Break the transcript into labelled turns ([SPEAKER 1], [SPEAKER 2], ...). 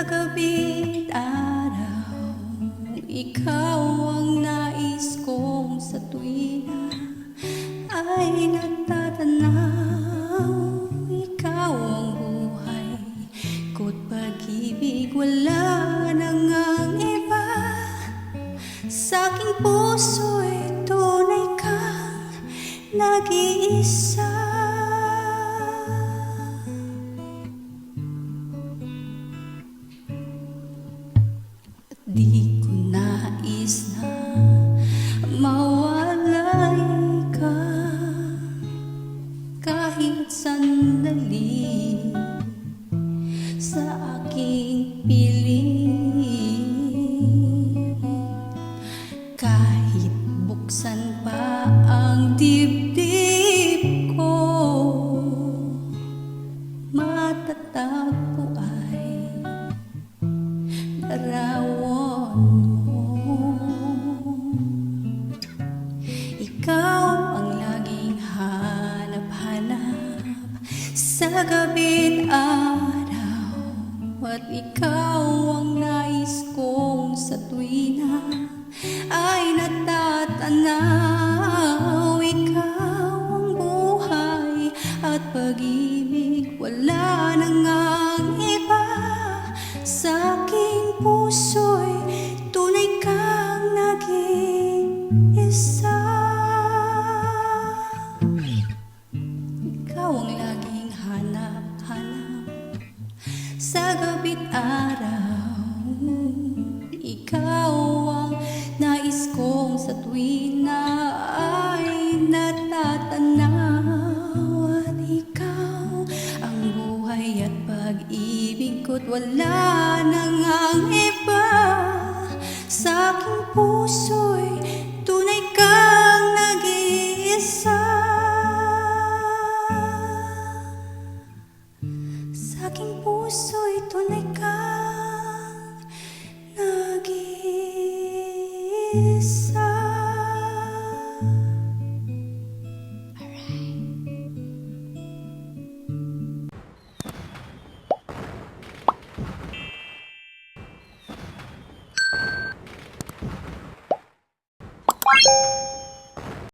[SPEAKER 1] gabi't araw, ikaw ang nais kong sa tuwina ay natatanaw. Ikaw ang buhay ko't pag-ibig, wala nang ang iba. Sa aking puso'y tunay kang nag-iisa. Di ko nais na mawalay ka kahit sandali sa aking piling. Kahit buksan pa ang dibdib ko, matatagpo ay larawan mo. Ikaw ang laging hanap-hanap sa gabi't araw, at ikaw ang nais kong sa tuwina ay natatanaw. Ikaw ang buhay at pag-ibig, wala nang ang iba. Sa aking puso'y tunay kang nag-iisa. Ikaw ang laging hanap-hanap sa gabi't araw, ikaw ang nais kong sa tuwina ay natatanaw. At ikaw ang buhay at pag-ibig ko't wala nang ang iba. Sa aking puso'y tunay kang nag-iisa. Sa aking puso'y tunay kang nag-iisa.